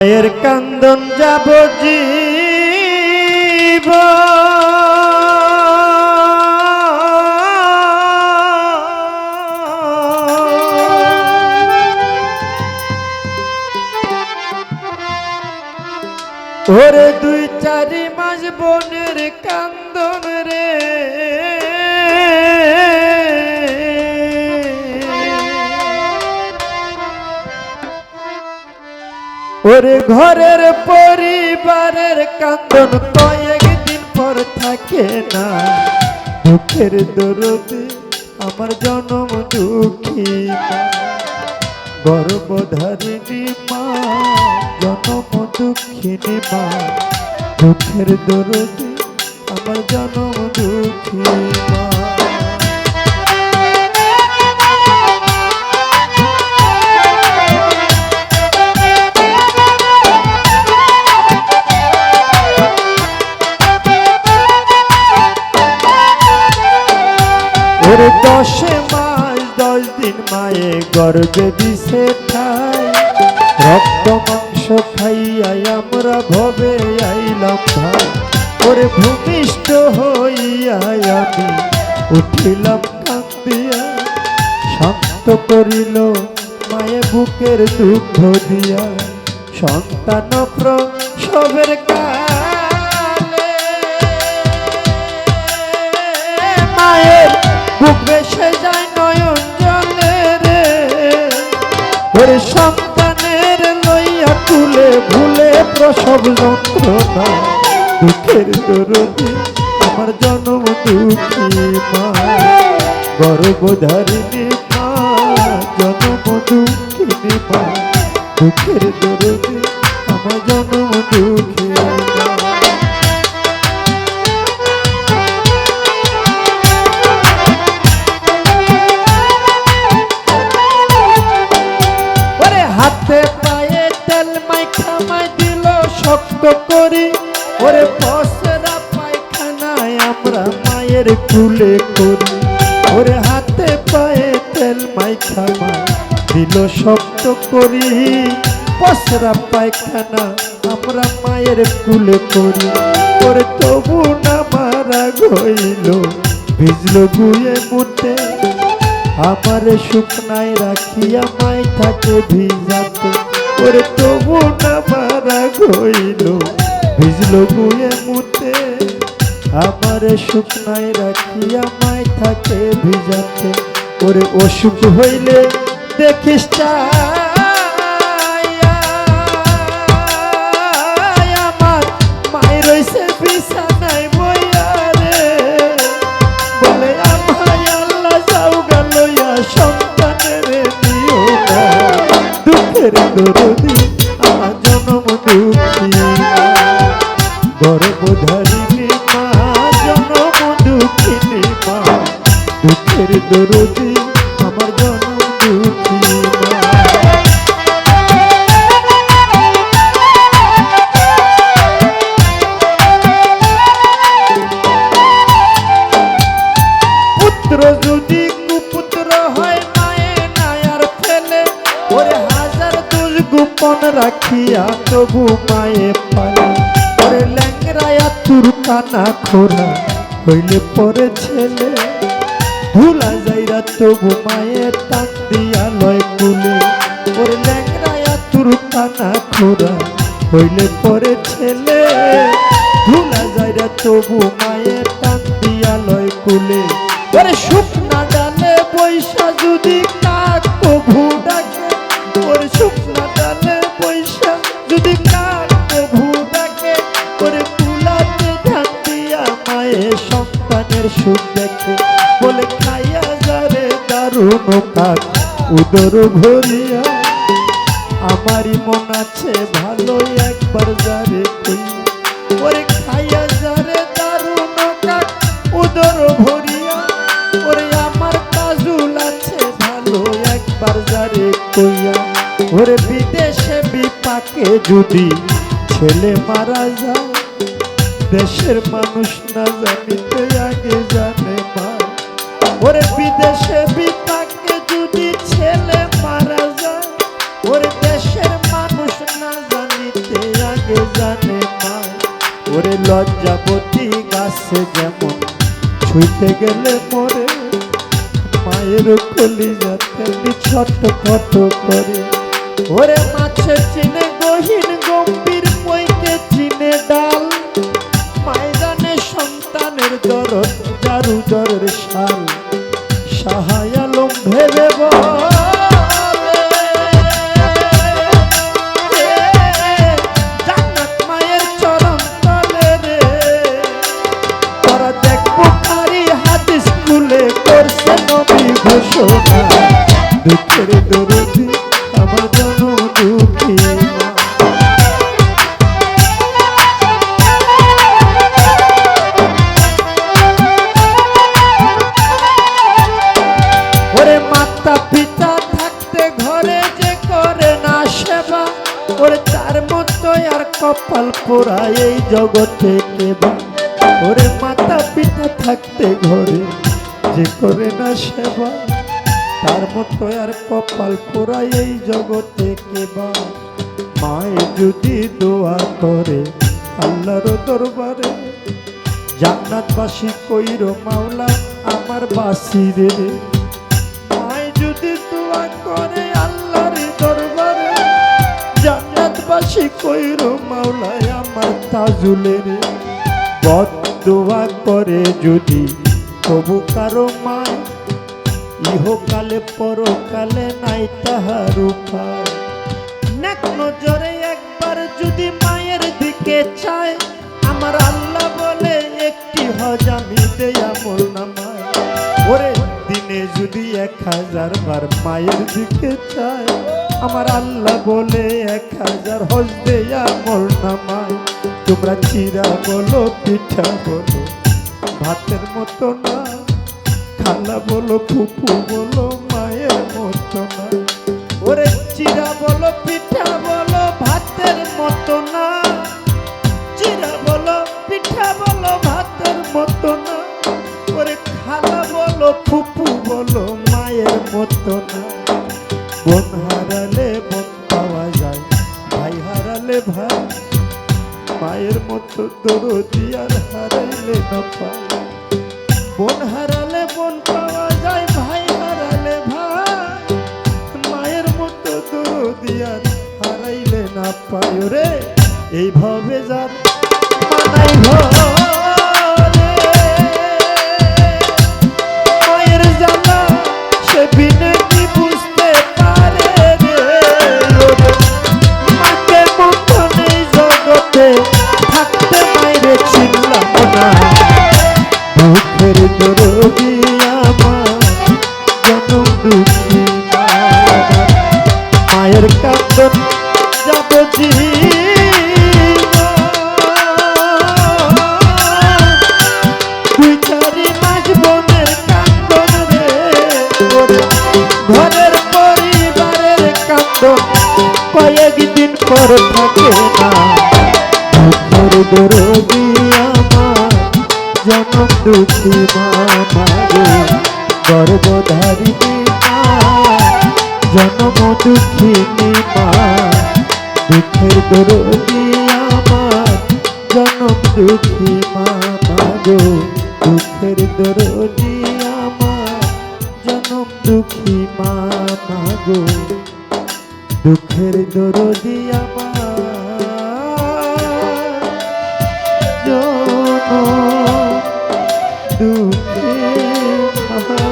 এর কান্দন যাব জীব ওরে 2-4 মাস বনের কান্দন রে ওরে ঘরের পরিবারের কান্দন কয়েকদিন পর থাকে না দুঃখের দরদে আমার জনম দুঃখী গর্ভধারিণী মা জনম দুঃখিনী মা দুঃখের দরদে আমার জনম দুঃখী মা ওরে 10 মাস 10 দিন মায়ে গর্ভে দিছে ঠাই রক্ত মাংস খাইয়া আমরা ভবে আইলাম ভাই ওরে ভূমিষ্ঠ হইয়া আমি উঠিলাম কান্দিয়া শান্ত করিল মায়ে বুকের দুঃখ দিয়া সন্তান প্রসবের কালে মায়ের বুক ভেসে যায় নয়ন জলে রে ওরে সন্তানের লইয়া তুলে ভুলে প্রসব যন্ত্রণা দুঃখের দরদে আমার জনম দুঃখী মা গর্ভধারিণী মা জনম দুঃখিনী মা দুঃখের দরদে আমার জনম দুঃখী মা শক্ত করি ওরে পসরা পায়খানায় আমরা মায়ের কুলে করি ওরে হাতে পায়ে তেল মাইখা মা দিল শক্ত করি পসরা পায়খানা আমরা মায়ের কুলে করি ওরে তবু না মারা গইল ভিজলো গুয়ে মুটে আমার শুকনায় রাখিয়া মাই থাকে ভিজাতে ওরে তবু না মারা গইল ভিজলো গুয়ে মুতে আমার শুকনায় রাখিয়া মাই থাকে ভিজাতে ওরে অসুখ হইলে দেখিস আমার মাই রইছে বিছানায় বইয়া রে বলে আমায় আল্লাহ যাও গালইয়া সন্তানের দিও না দুঃখের দরদি আমার জনম দুঃখী গর্ভধারিণী মা জনম দুঃখিনী মা দুঃখের দরদি আমার জনম দুঃখী মা পুত্র যদি কুপুত্র হয় মায়ে নায়ার ফেলে ওরে গোপন রাখিয়া তবু মায়ে পালে ওরে ল্যাংরায়া তুরকানা খোরা হইলে পরে ছেলে ভুলা যাইরা তবু মায়ে টান দিয়া লয় কুলে ওরে ল্যাংরায়া তুরকানা খোরা হইলে পরে ছেলে ভুলা যাইরা তবু মায়ে টান দিয়া লয় কুলে ওরে শুকনা ডালে বৈশা যদি কাক প্রভু ডাকে ওরে শুকনা ডালে বৈশা যদি কাক প্রভু ডাকে ওরে তুলাতে ধান দিয়া মায়ে সন্তানের সুখ দেখে বলে খাইয়া যারে দারুণ কাক উদর ভরিয়া আমারই মন আছে ভালো একবার যারে কই ওরে খাইয়া যারে দারুণ কাক উদর ভরিয়া ওরে আমার কাজুল আছে ভালো একবার যারে কইয়া ওরে বিদেশে বিপাকে যদি ছেলে মারা যায় দেশের মানুষ না জানিতে আগে জানে মা ওরে বিদেশে বিপাকে যদি ছেলে মারা যায় ওরে দেশের মানুষ না জানিতে লাগে জানে মা। ওরে লজ্জাবতী গাছে যেমন ছুঁইতে গেলে মরে, মায়ের কলিজা তেমনি ছটফট করে। ওরে মাছে চিনে গহীন গম্ভীর, বইকে চিনে ডাল, মায় জানে সন্তানের দরদ যার উদরের শাল। সাহায় আলম ভেবে বলে, জান্নাত মায়ের চরণ তলে রে। তোরা দেখ বুখারী হাদিস খুলে করছে নবী ঘোষণা, দুঃখের দরদি আমার জনদুঃখী মা। ওরে মাতা পিতা থাকতে ঘরে যে করে না সেবা, ওরে তার মতো আর কপাল পোড়া এই জগতে কেবা। ওরে মাতা পিতা থাকতে ঘরে যে করে না সেবা, তার মতো আর কপাল পোড়া এই জগতে কেবা। মায়ে যদি দোয়া করে আল্লাহর দরবারে, জান্নাতবাসী কইরো মাওলা আমার বাসিরে। মায়ে যদি দোয়া করে আল্লাহর দরবারে, জান্নাতবাসী কইরো মাওলা আমার তাজুলের। বদদোয়া করে যদি তবু কারো মায়, ইহকালে পরকালে নাই তাহার উপায়। নেক নজরে একবার যদি মায়ের দিকে চায়, আমার আল্লাহ বলে একটি হজ আমি দেই আমল নামায়। ওরে দিনে যদি 1000 বার মায়ের দিকে চায়, আমার আল্লাহ বলে 1000 হজ দেই আমল নামায়। তোমরা চিরা বলো পিঠা বলো ভাতের মতো না, খালা বলো ফুফু বলো মায়ের মতো না। ওরে চিরা বলো পিঠা বলো ভাতের মতো না, চিরা বলো পিঠা বলো ভাতের মতো না। ওরে খালা বলো ফুফু বলো মায়ের মতো না। বোন হারালে বোন পাওয়া যায়, ভাই হারালে ভাই, মায়ের মতো দরদি আর হারাইলে না পায়। বোন হারালে বোন পাওয়া যায়, ভাই হারালে ভাই, মায়ের মতো দরদি আর হারাইলে না পায়। রে এইভাবে যার মানাই ঘরে, মায়ের জ্বালা সে বিনে কি বুঝতে পারে রে। মাকে মতো নেই জগতে থাকতে মায়ের ছিলাম না, দুঃখের দরদি আমার জনম দুঃখী মা। মায়ের কান্দন যাব দুই চারি মাস বোনের কান্দন রে। ঘরের পরিবারের কান্দন কয়েকদিন পর থাকে না, দুঃখের দরদি আমার জনম দুঃখী মা। মাগো গর্ভধারিণী মা, জনম দুঃখিনী মা, দুঃখের দরদি আমার জনম দুঃখী মা। মাগো দুঃখের দরদি আমার জনম দুঃখী মা। মাগো দুঃখের দরদি আমার জনম দুঃখী মা।